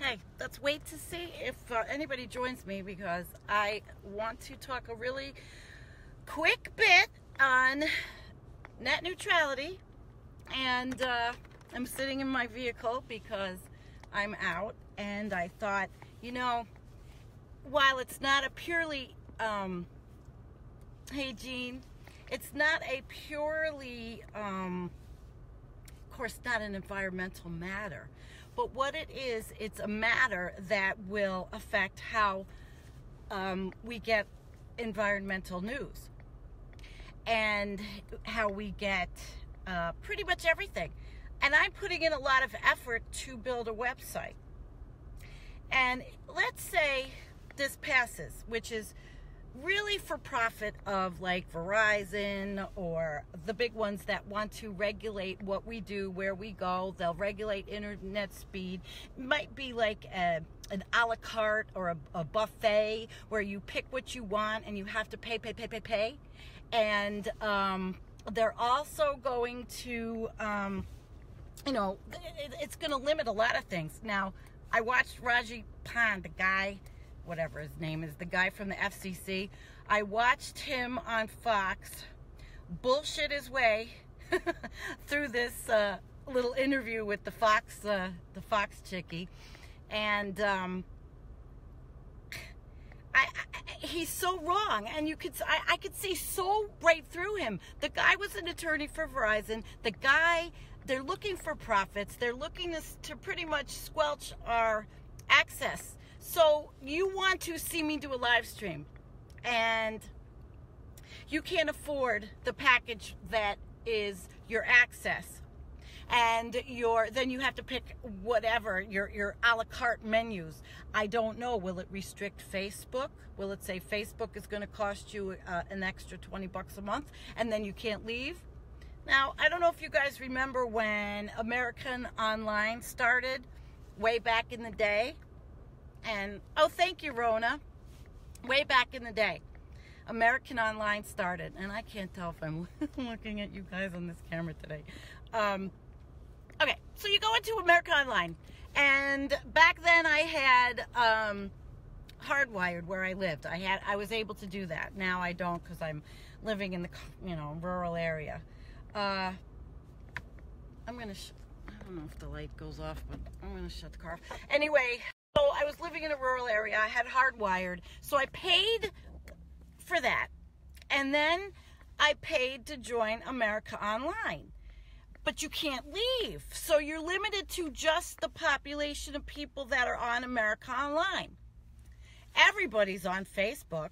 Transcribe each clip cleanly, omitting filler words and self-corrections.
Okay, let's wait to see if anybody joins me, because I want to talk a really quick bit on net neutrality. And I'm sitting in my vehicle because I'm out, and I thought, while it's not a purely, hey Jean, it's not a purely, of course, not an environmental matter, but what it is, it's a matter that will affect how we get environmental news and how we get pretty much everything. And I'm putting in a lot of effort to build a website. And let's say this passes, which is really for profit of like Verizon or the big ones that want to regulate what we do, where we go. They'll regulate internet speed. It might be like an a la carte or a buffet where you pick what you want and you have to pay. And they're also going to, it's going to limit a lot of things. Now, I watched Raji Pond, the guy, whatever his name is, the guy from the FCC. I watched him on Fox bullshit his way through this little interview with the Fox chickie, and he's so wrong, and I could see so right through him. The guy was an attorney for Verizon. The guy, they're looking for profits. They're looking to pretty much squelch our access. So you want to see me do a live stream, and you can't afford the package that is your access, and then you have to pick whatever your a la carte menus. I don't know. Will it restrict Facebook? Will it say Facebook is going to cost you an extra $20 a month, and then you can't leave? Now, I don't know if you guys remember when American Online started way back in the day. And, oh, thank you, Rona. Way back in the day, American Online started. And I can't tell if I'm looking at you guys on this camera today. Okay, so you go into American Online. And back then I had hardwired where I lived. I was able to do that. Now I don't, because I'm living in the rural area. I'm going to, I don't know if the light goes off, but I'm going to shut the car off. Anyway. So I was living in a rural area. I had hardwired. So I paid for that. And then I paid to join America Online. But you can't leave. So you're limited to just the population of people that are on America Online. Everybody's on Facebook.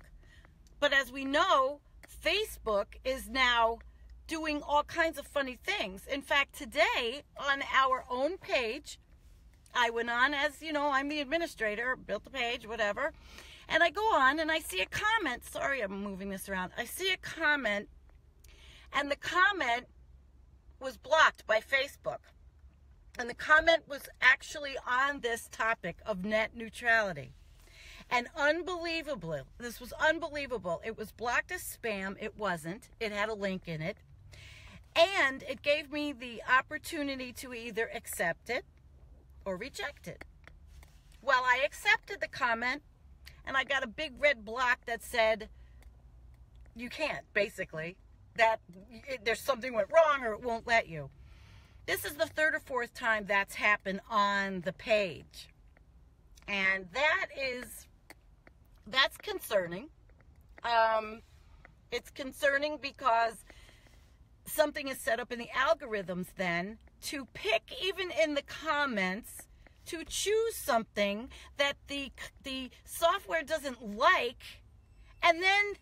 But as we know, Facebook is now doing all kinds of funny things. In fact, today on our own page, I went on, as I'm the administrator, built the page, whatever. And I go on and I see a comment. Sorry, I'm moving this around. I see a comment, and the comment was blocked by Facebook. And the comment was actually on this topic of net neutrality. And unbelievably, this was unbelievable. It was blocked as spam. It wasn't. It had a link in it. And it gave me the opportunity to either accept it or reject it. Well, I accepted the comment, and I got a big red block that said, you can't, basically, that there's something went wrong or it won't let you. This is the third or fourth time that's happened on the page. And that's concerning. It's concerning because something is set up in the algorithms then to pick, even in the comments, to choose something that the software doesn't like, and then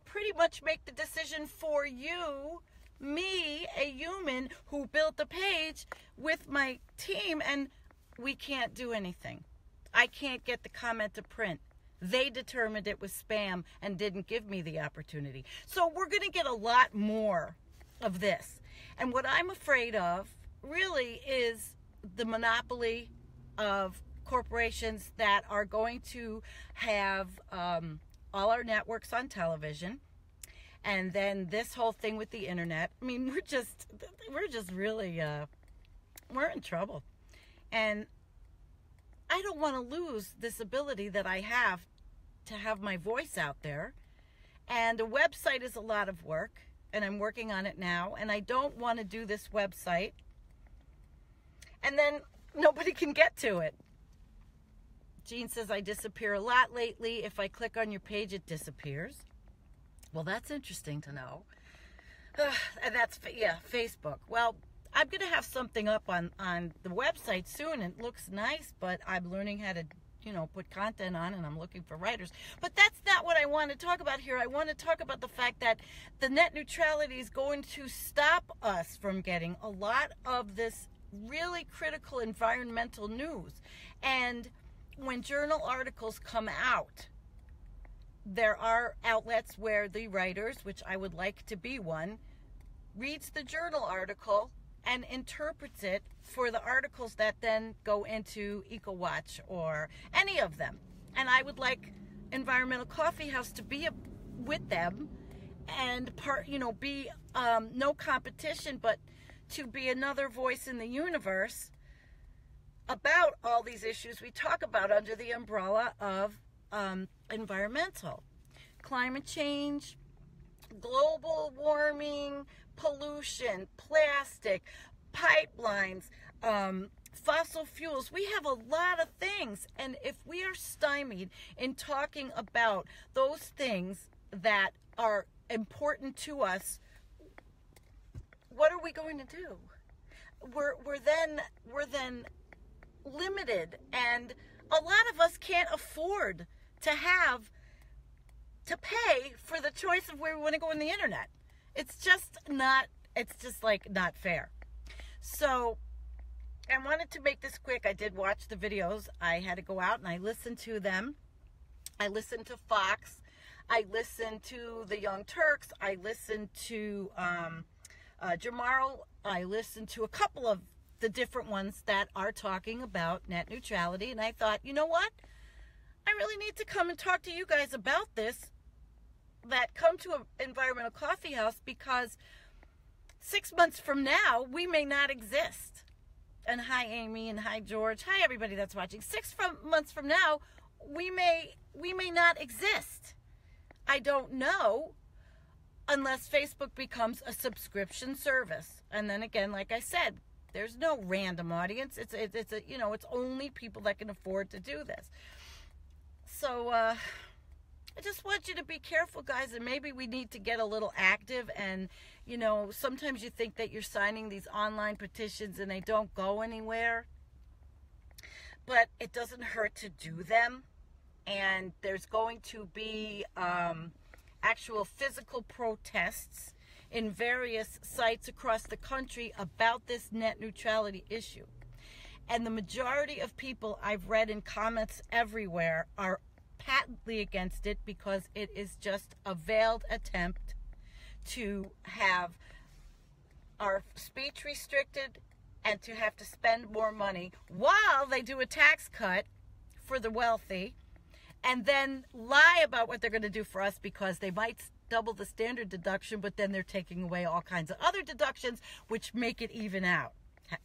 pretty much make the decision for you, me, a human who built the page with my team, and we can't do anything. I can't get the comment to print. They determined it was spam and didn't give me the opportunity. So we're going to get a lot more of this. And what I'm afraid of really is the monopoly of corporations that are going to have all our networks on television, and then this whole thing with the internet. I mean, we're just really we're in trouble. And I don't want to lose this ability that I have to have my voice out there. And a website is a lot of work, and I'm working on it now, and I don't want to do this website and then nobody can get to it. Jean says, I disappear a lot lately. If I click on your page, it disappears. Well, that's interesting to know. And that's, yeah, Facebook. Well, I'm going to have something up on the website soon. It looks nice, but I'm learning how to, put content on, and I'm looking for writers. But that's not what I want to talk about here. I want to talk about the fact that the net neutrality is going to stop us from getting a lot of this really critical environmental news. And when journal articles come out, there are outlets where the writers, which I would like to be one, reads the journal article and interprets it for the articles that then go into EcoWatch or any of them. And I would like Environmental Coffee House to be with them and be no competition, but to be another voice in the universe about all these issues we talk about under the umbrella of environmental. Climate change, global warming, pollution, plastic, pipelines, fossil fuels. We have a lot of things. And if we are stymied in talking about those things that are important to us, what are we going to do? We're then limited, and a lot of us can't afford to pay for the choice of where we want to go on the internet. It's just not fair. So I wanted to make this quick. I did watch the videos. I had to go out and I listened to them. I listened to Fox. I listened to the Young Turks. I listened to Jamaro. I listened to a couple of the different ones that are talking about net neutrality. And I thought, you know what? I really need to come and talk to you guys about this, that come to an Environmental Coffee House, because 6 months from now, we may not exist. And hi, Amy, and hi, George. Hi, everybody that's watching. 6 months from now, we may not exist. I don't know, unless Facebook becomes a subscription service. And then again, like I said, there's no random audience. It's only people that can afford to do this. So I just want you to be careful, guys, and maybe we need to get a little active. And sometimes you think that you're signing these online petitions and they don't go anywhere, but it doesn't hurt to do them. And there's going to be actual physical protests in various sites across the country about this net neutrality issue. And the majority of people I've read in comments everywhere are patently against it, because it is just a veiled attempt to have our speech restricted and to have to spend more money while they do a tax cut for the wealthy, and then lie about what they're going to do for us, because they might double the standard deduction, but then they're taking away all kinds of other deductions, which make it even out.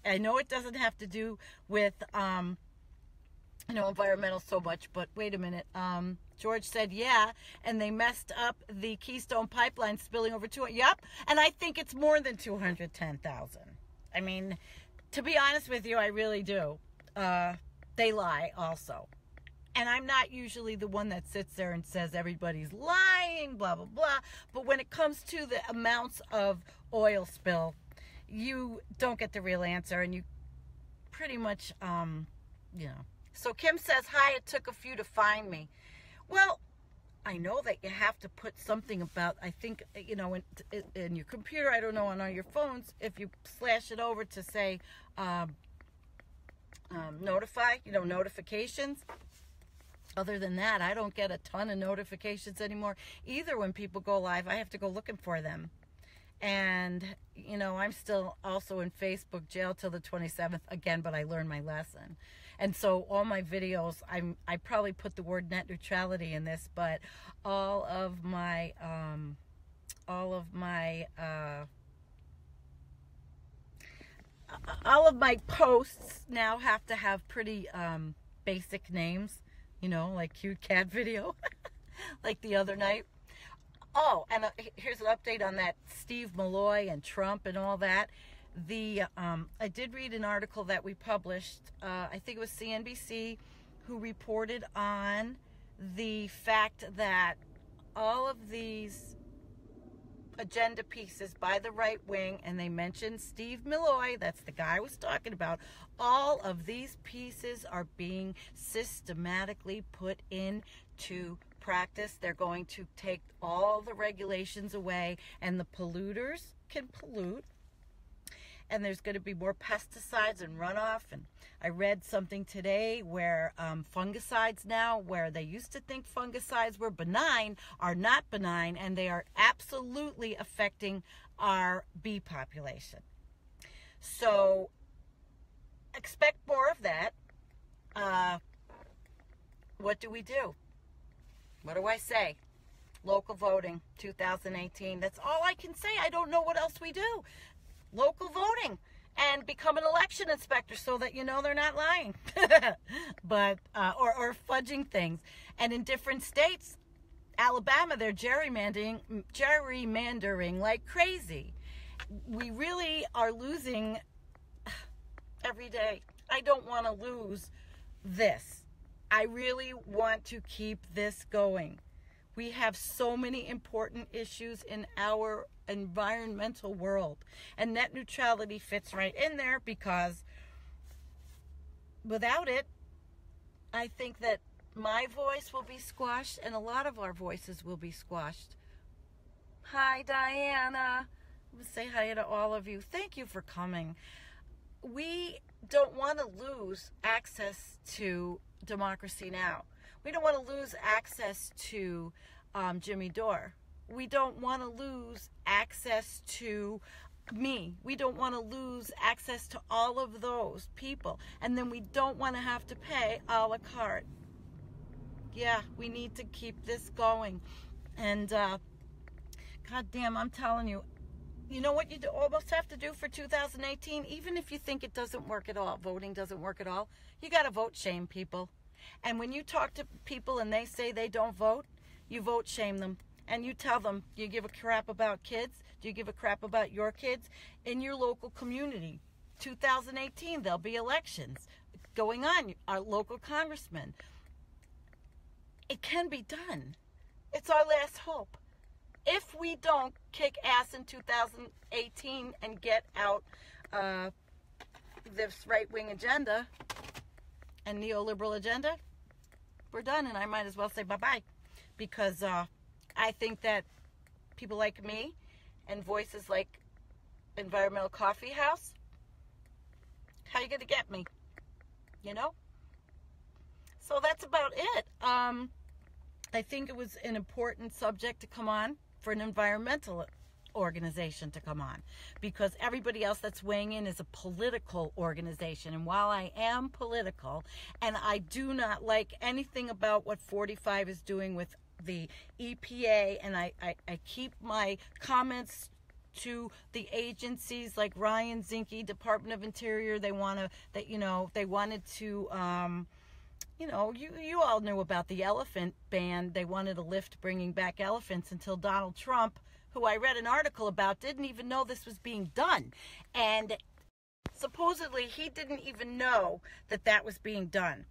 I know it doesn't have to do with, environmental so much, but wait a minute. George said, yeah, and they messed up the Keystone Pipeline, spilling over 200. Yep, and I think it's more than 210,000. I mean, to be honest with you, I really do. They lie also. And I'm not usually the one that sits there and says everybody's lying, blah, blah, blah. But when it comes to the amounts of oil spill, you don't get the real answer, and you pretty much, So Kim says, hi, it took a few to find me. Well, I know that you have to put something about, I think, in your computer, I don't know, on all your phones, if you slash it over to say, notify, notifications. Other than that, I don't get a ton of notifications anymore. Either when people go live, I have to go looking for them. And, I'm still also in Facebook jail till the 27th again, but I learned my lesson. And so all my videos, I probably put the word net neutrality in this, but all of my posts now have to have pretty basic names, you know, like cute cat video, like the other night. Oh, and here's an update on that Steve Malloy and Trump and all that. I did read an article that we published, I think it was CNBC, who reported on the fact that all of these agenda pieces by the right wing, and they mentioned Steve Malloy, that's the guy I was talking about, all of these pieces are being systematically put into practice. They're going to take all the regulations away, and the polluters can pollute, and there's going to be more pesticides and runoff. And I read something today where fungicides now, where they used to think fungicides were benign, are not benign, and they are absolutely affecting our bee population. So expect more of that. What do we do? What do I say? Local voting, 2018. That's all I can say. I don't know what else we do. Local voting, and become an election inspector so that you know they're not lying, but or fudging things. And in different states, Alabama, they're gerrymandering like crazy. We really are losing every day. I don't want to lose this. I really want to keep this going. We have so many important issues in our environmental world, and net neutrality fits right in there, because without it, I think that my voice will be squashed, and a lot of our voices will be squashed. Hi, Diana. I'll say hi to all of you. Thank you for coming. We don't want to lose access to democracy now. We don't want to lose access to Jimmy Dore. We don't want to lose access to me. We don't want to lose access to all of those people. And then we don't want to have to pay a la carte. Yeah, we need to keep this going. And God damn, I'm telling you, you know what you almost have to do for 2018? Even if you think it doesn't work at all, voting doesn't work at all, you got to vote shame people. And when you talk to people and they say they don't vote, you vote shame them. And you tell them, do you give a crap about kids? Do you give a crap about your kids? In your local community, 2018, there'll be elections going on, our local congressman. It can be done. It's our last hope. If we don't kick ass in 2018 and get out this right-wing agenda and neoliberal agenda, we're done, and I might as well say bye-bye, because I think that people like me and voices like Environmental Coffee House, how are you going to get me? You know? So that's about it. I think it was an important subject to come on for an environmental organization to come on, because everybody else that's weighing in is a political organization. And while I am political, and I do not like anything about what 45 is doing with the EPA, and I keep my comments to the agencies like Ryan Zinke, Department of Interior. They wanted to you all knew about the elephant ban. They wanted to lift bringing back elephants until Donald Trump, who I read an article about, didn't even know this was being done. And supposedly he didn't even know that that was being done.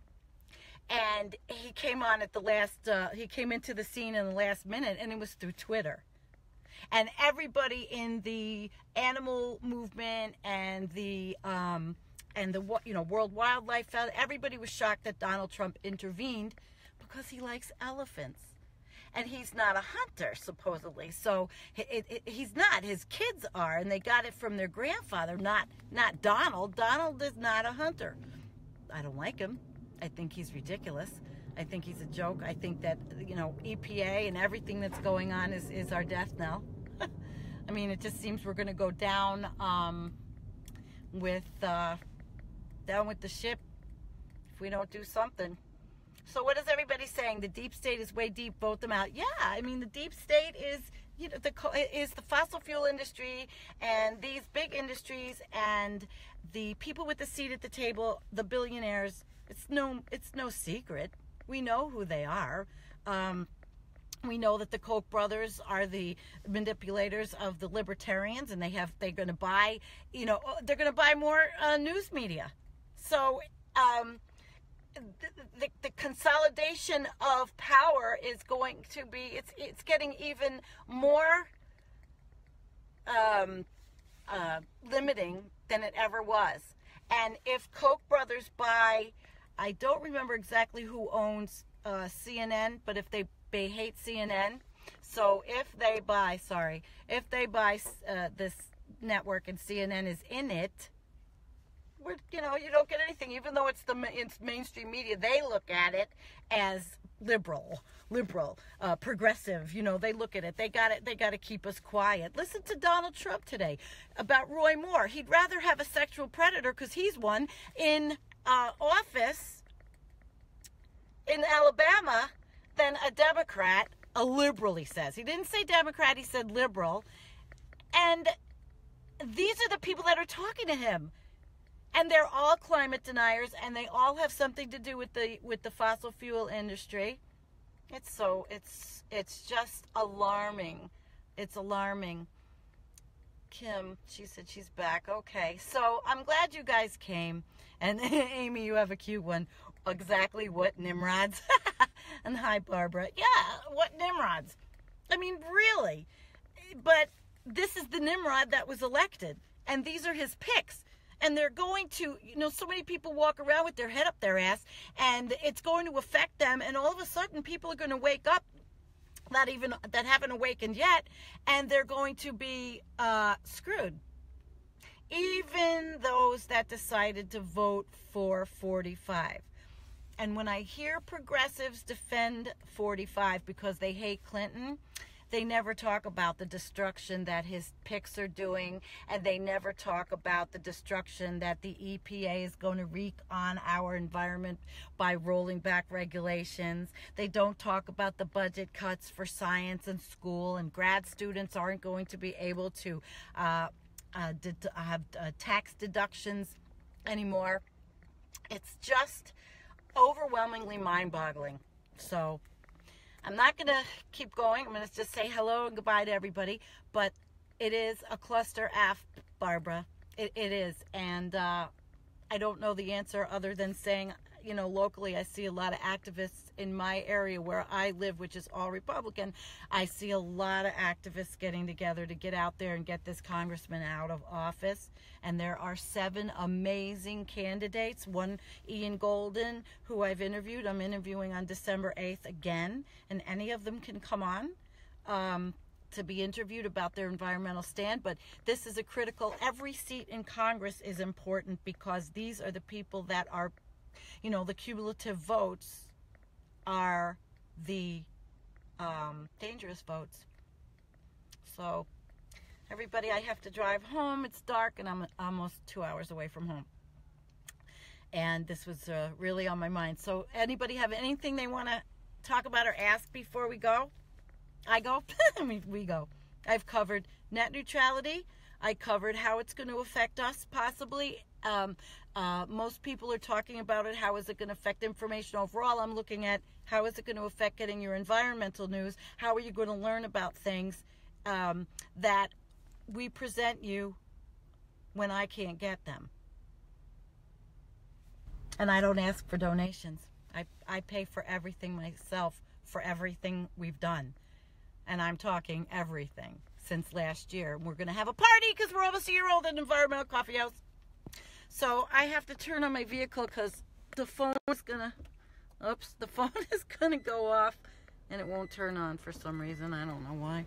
And he came on at the last, he came into the scene in the last minute, and it was through Twitter. And everybody in the animal movement and the World Wildlife Fund, everybody was shocked that Donald Trump intervened, because he likes elephants. And he's not a hunter, supposedly. So he's not. His kids are, and they got it from their grandfather, not Donald. Donald is not a hunter. I don't like him. I think he's ridiculous. I think he's a joke. I think that, EPA and everything that's going on is our death knell. I mean, it just seems we're going to go down with the ship if we don't do something. So what is everybody saying? The deep state is way deep. Vote them out. Yeah, I mean, the deep state is the fossil fuel industry and these big industries and the people with the seat at the table, the billionaires. It's no secret. We know who they are. We know that the Koch brothers are the manipulators of the libertarians, and they're going to buy, they're going to buy more news media. So the consolidation of power is going to be, it's getting even more limiting than it ever was. And if Koch brothers buy, I don't remember exactly who owns CNN, but if they hate CNN, so if they buy this network and CNN is in it, you don't get anything, even though it's mainstream media. They look at it as liberal, progressive. They look at it. They got to keep us quiet. Listen to Donald Trump today about Roy Moore. He'd rather have a sexual predator, because he's one, in office in Alabama than a Democrat, a liberal, he says. He didn't say Democrat, he said liberal. And these are the people that are talking to him. And they're all climate deniers, and they all have something to do with the fossil fuel industry. It's just alarming. It's alarming. Kim, she said she's back. Okay, so I'm glad you guys came. And Amy, you have a cute one. Exactly what Nimrods? And hi, Barbara. Yeah, what Nimrods? I mean, really. But this is the Nimrod that was elected, and these are his picks. And they're going to, so many people walk around with their head up their ass, and it's going to affect them, and all of a sudden people are going to wake up that haven't awakened yet, and they're going to be screwed. Even those that decided to vote for 45. And when I hear progressives defend 45 because they hate Clinton, they never talk about the destruction that his picks are doing, and they never talk about the destruction that the EPA is going to wreak on our environment by rolling back regulations. They don't talk about the budget cuts for science and school, and grad students aren't going to be able to have tax deductions anymore. It's just overwhelmingly mind-boggling. So I'm not going to keep going. I'm going to just say hello and goodbye to everybody. But it is a cluster F, Barbara. It is. And I don't know the answer other than saying, locally I see a lot of activists in my area where I live, which is all Republican. I see a lot of activists getting together to get out there and get this congressman out of office. And there are 7 amazing candidates. One, Ian Golden, who I've interviewed. I'm interviewing on December 8th again. And any of them can come on to be interviewed about their environmental stand. But this is a critical, every seat in Congress is important, because these are the people that are, the cumulative votes are the dangerous votes. So everybody, I have to drive home. It's dark, and I'm almost 2 hours away from home. And this was really on my mind. So anybody have anything they want to talk about or ask before we go? I go? We go. I've covered net neutrality. I covered how it's going to affect us, possibly. Most people are talking about it. How is it going to affect information overall? I'm looking at how is it going to affect getting your environmental news? How are you going to learn about things that we present you when I can't get them? And I don't ask for donations. I pay for everything myself, for everything we've done. And I'm talking everything since last year. We're going to have a party because we're almost a year old at Environmental Coffee House. So I have to turn on my vehicle because the phone is going to, the phone is going to go off, and it won't turn on for some reason. I don't know why.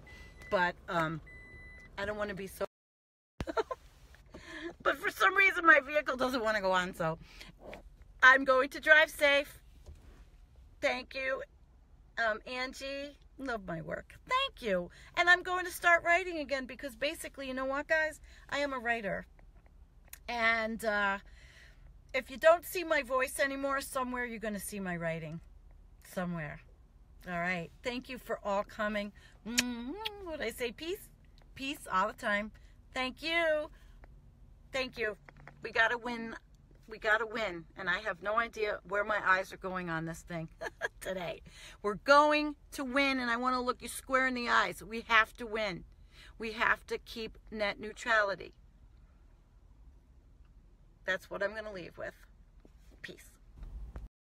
But I don't want to be so... But for some reason, my vehicle doesn't want to go on, so I'm going to drive safe. Thank you. Angie, love my work. Thank you. And I'm going to start writing again because basically, you know what, guys? I am a writer. And if you don't see my voice anymore, somewhere you're going to see my writing. Somewhere. All right. Thank you for all coming. What did I say? Peace? Peace all the time. Thank you. Thank you. We got to win We got to win. And I have no idea where my eyes are going on this thing today. We're going to win, and I want to look you square in the eyes. We have to win. We have to keep net neutrality. That's what I'm going to leave with. Peace.